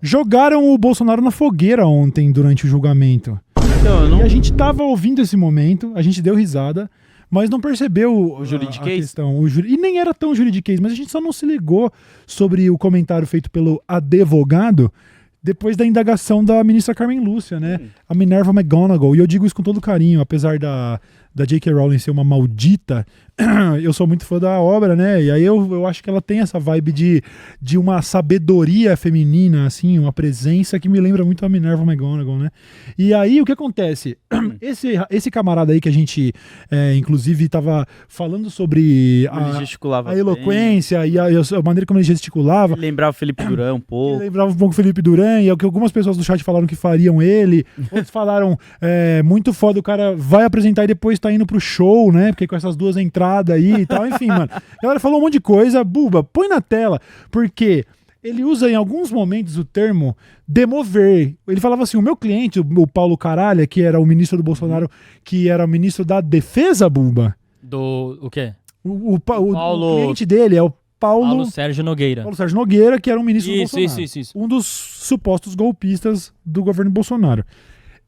Jogaram o Bolsonaro na fogueira ontem, durante o julgamento. Não... E a gente tava ouvindo esse momento, a gente deu risada, mas não percebeu o juridiquês? A questão. E nem era tão juridiquês, mas a gente só não se ligou sobre o comentário feito pelo advogado depois da indagação da ministra Carmen Lúcia, né? A Minerva McGonagall. E eu digo isso com todo carinho, apesar da J.K. Rowling ser uma maldita, eu sou muito fã da obra, né? E aí eu acho que ela tem essa vibe de uma sabedoria feminina, assim, uma presença que me lembra muito a Minerva McGonagall, né? E aí o que acontece? Esse camarada aí que a gente, inclusive, tava falando sobre a eloquência e a maneira como ele gesticulava. Ele lembrava o Felipe Duran um pouco. Ele lembrava um pouco o Felipe Duran, e é o que algumas pessoas do chat falaram que fariam ele. Outros falaram, muito foda, o cara vai apresentar e depois tá indo pro show, né? Porque com essas duas entradas aí e tal, enfim, mano. A galera falou um monte de coisa, Buba, põe na tela, porque ele usa em alguns momentos o termo demover. Ele falava assim, o meu cliente, o Paulo Caralha, que era o ministro do Bolsonaro, que era o ministro da defesa, Buba. O quê? O cliente dele é o Paulo Sérgio Nogueira. Paulo Sérgio Nogueira, que era um ministro do Bolsonaro. Isso. Um dos supostos golpistas do governo Bolsonaro.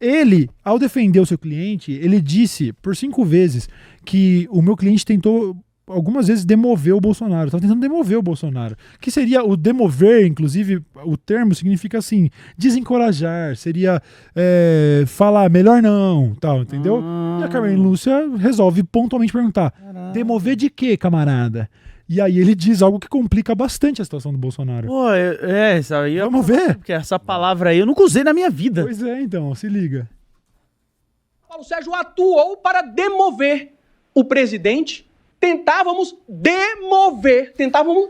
Ele, ao defender o seu cliente, ele disse por 5 vezes que o meu cliente tentou algumas vezes demover o Bolsonaro. Estava tentando demover o Bolsonaro. Que seria o demover, inclusive, o termo significa assim, desencorajar, seria falar melhor não, tal, entendeu? E a Carmen Lúcia resolve pontualmente perguntar, demover de quê, camarada? E aí ele diz algo que complica bastante a situação do Bolsonaro. Pô, isso aí... Vamos ver? Porque essa palavra aí eu nunca usei na minha vida. Pois é, então, se liga. Paulo Sérgio atuou para demover o presidente. Tentávamos demover. Tentávamos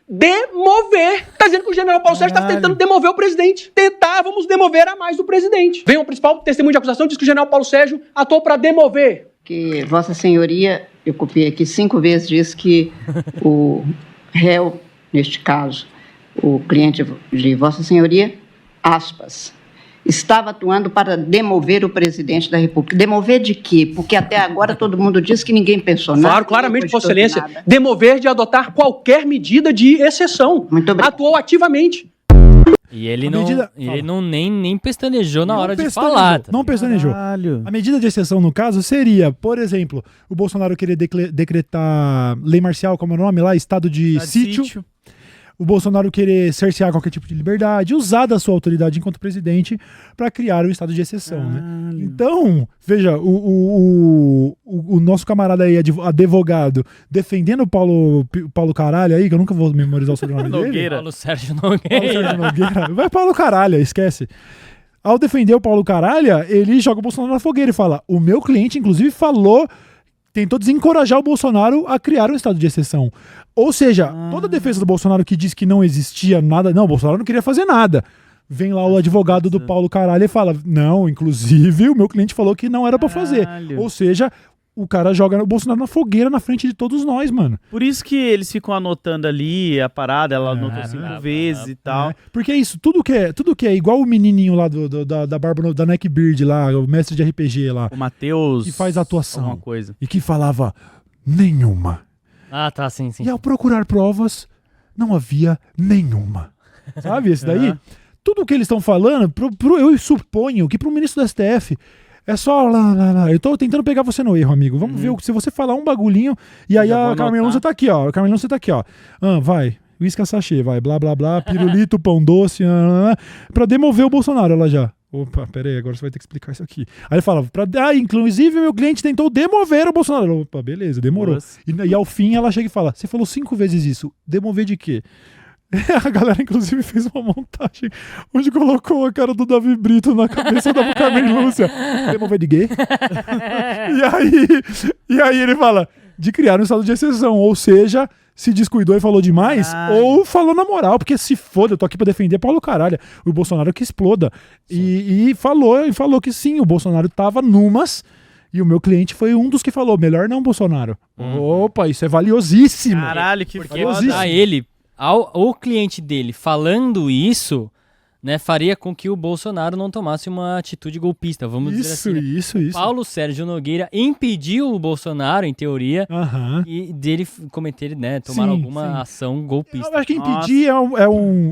demover. Tá dizendo que o general Paulo Sérgio estava tentando demover o presidente. Tentávamos demover a mais do presidente. Vem o principal testemunho de acusação, diz que o general Paulo Sérgio atuou para demover. Que Vossa Senhoria, eu copiei aqui 5 vezes, diz que o réu, neste caso, o cliente de Vossa Senhoria, aspas, estava atuando para demover o presidente da República. Demover de quê? Porque até agora todo mundo diz que ninguém pensou nada. Claro, claramente, Vossa Excelência. Demover de adotar qualquer medida de exceção. Muito obrigado. Atuou ativamente. E ele não nem pestanejou na hora de falar. Não pestanejou. Caralho. A medida de exceção, no caso, seria, por exemplo, o Bolsonaro querer decretar lei marcial, como é o nome lá, estado de sítio. O Bolsonaro querer cercear qualquer tipo de liberdade, usar da sua autoridade enquanto presidente para criar o estado de exceção, né? Então, veja, o nosso camarada aí, advogado, defendendo o Paulo Caralho aí, que eu nunca vou memorizar o sobrenome dele. Paulo Sérgio Nogueira. Vai Paulo Caralho, esquece. Ao defender o Paulo Caralho, ele joga o Bolsonaro na fogueira e fala, o meu cliente, inclusive, tentou desencorajar o Bolsonaro a criar um estado de exceção. Ou seja, toda a defesa do Bolsonaro que diz que não existia nada, não, o Bolsonaro não queria fazer nada. Vem lá o advogado do Paulo Caralho e fala, não, inclusive o meu cliente falou que não era pra fazer. Ou seja, o cara joga o Bolsonaro na fogueira na frente de todos nós, mano. Por isso que eles ficam anotando ali a parada, ela anotou 5 vezes e tal. Porque é isso, tudo que é igual o menininho lá da barba da Neckbeard lá, o mestre de RPG lá. O Matheus. Que faz atuação. Alguma coisa. E que falava nenhuma. Ah, tá, sim. E ao procurar provas, não havia nenhuma. Sabe esse daí? Tudo que eles estão falando, eu suponho que pro ministro do STF é só lá. Eu tô tentando pegar você no erro, amigo. Vamos ver se você falar um bagulhinho. E aí a Carmen Lúcia tá aqui, ó. A Carmen Lúcia tá aqui, ó. Vai. Uísque sachê, vai. Blá, blá, blá. Pirulito, pão doce. Pra demover o Bolsonaro, ela já. Opa, pera aí, agora você vai ter que explicar isso aqui. Aí ele fala, inclusive meu cliente tentou demover o Bolsonaro. Opa, beleza, demorou. E ao fim ela chega e fala, você falou 5 vezes isso. Demover de quê? A galera, inclusive, fez uma montagem onde colocou a cara do Davi Brito na cabeça da Carmen Lúcia. Demover de gay? E aí ele fala, de criar um estado de exceção. Ou seja, se descuidou e falou demais, ou falou na moral, porque se foda, eu tô aqui pra defender Paulo Caralho. O Bolsonaro que exploda. E falou que sim, o Bolsonaro tava numas. E o meu cliente foi um dos que falou, melhor não, Bolsonaro. Opa, isso é valiosíssimo. Caralho, que porque ele, o cliente dele falando isso, né, faria com que o Bolsonaro não tomasse uma atitude golpista, vamos dizer assim. Né? Isso. Paulo Sérgio Nogueira impediu o Bolsonaro, em teoria, e dele cometer, né, tomar alguma ação golpista. Eu acho que impedir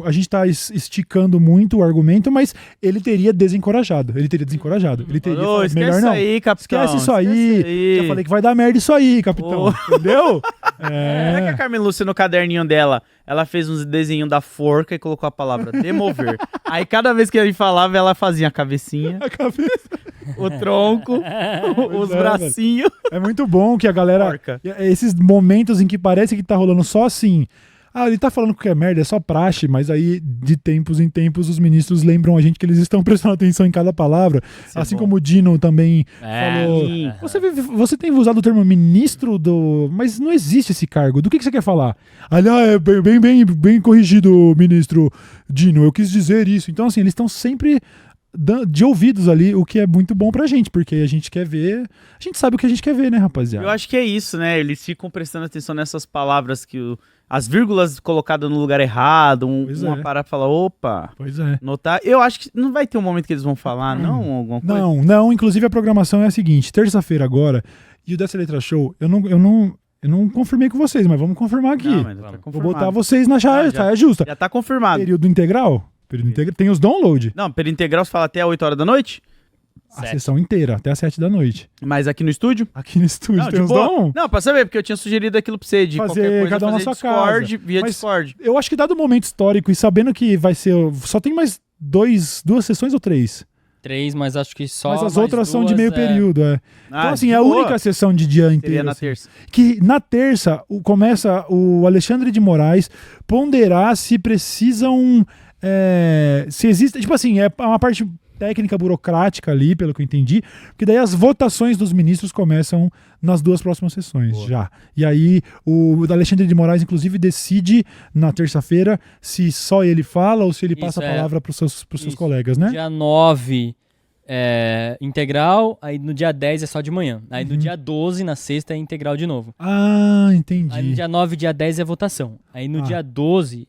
a gente tá esticando muito o argumento, mas ele teria desencorajado. Ele teria falado, melhor não. Aí, capitão. Esquece isso aí. Já falei que vai dar merda isso aí, capitão. Entendeu? Será que a Carmen Lúcia, no caderninho dela, ela fez uns desenhos da forca e colocou a palavra demover. Aí cada vez que ele falava, ela fazia a cabecinha, o tronco, os bracinhos. É muito bom que a galera... Porca. Esses momentos em que parece que tá rolando só assim... ele tá falando que é merda, é só praxe, mas aí de tempos em tempos os ministros lembram a gente que eles estão prestando atenção em cada palavra. Assim como o Dino também falou. Você tem usado o termo ministro do... Mas não existe esse cargo. Do que você quer falar? É bem corrigido, ministro Dino. Eu quis dizer isso. Então, assim, eles estão sempre de ouvidos ali, o que é muito bom pra gente, porque a gente quer ver... A gente sabe o que a gente quer ver, né, rapaziada? Eu acho que é isso, né? Eles ficam prestando atenção nessas palavras que... As vírgulas colocadas no lugar errado, uma parada fala, opa, notar. Eu acho que não vai ter um momento que eles vão falar, não? Alguma coisa? Não. Inclusive a programação é a seguinte, terça-feira agora, e o Dessa Letra Show, eu não confirmei com vocês, mas vamos confirmar aqui. Vou botar vocês na saia justa. Já tá confirmado. Período integral? Tem os download. Não, período integral você fala até 8 horas da noite? A sessão inteira, até às 7 da noite. Mas aqui no estúdio? Aqui no estúdio tem os dom? Não, pra saber, porque eu tinha sugerido aquilo pra você, de fazer qualquer coisa, cada um na sua Discord, casa. via Discord. Eu acho que dado o momento histórico e sabendo que vai ser... Só tem mais duas sessões ou 3? 3, mas acho que só... Mas as outras são de meio período, Então, assim, é a boa. única sessão de dia inteiro. Seria na assim, terça. Que na terça começa o Alexandre de Moraes ponderar se precisam... se existe... Tipo assim, é uma parte... técnica burocrática ali, pelo que eu entendi, porque daí as votações dos ministros começam nas 2 próximas sessões já. E aí o Alexandre de Moraes, inclusive, decide na terça-feira se só ele fala ou se ele passa a palavra para os seus colegas, né? Dia 9 integral, aí no dia 10 é só de manhã. Aí no dia 12, na sexta, é integral de novo. Ah, entendi. Aí no dia 9 e dia 10 é votação. Aí no dia 12...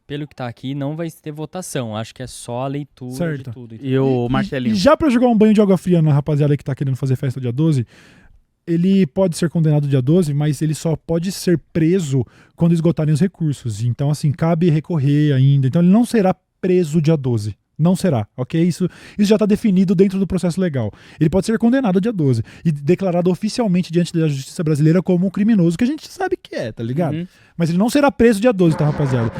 Pelo que tá aqui, não vai ter votação. Acho que é só a leitura de tudo. E o Marcelinho? E já pra jogar um banho de água fria na rapaziada que tá querendo fazer festa dia 12, ele pode ser condenado dia 12, mas ele só pode ser preso quando esgotarem os recursos. Então, assim, cabe recorrer ainda. Então, ele não será preso dia 12. Não será, ok? Isso já está definido dentro do processo legal. Ele pode ser condenado dia 12 e declarado oficialmente diante da justiça brasileira como um criminoso, que a gente sabe que tá ligado? Mas ele não será preso dia 12, tá, rapaziada?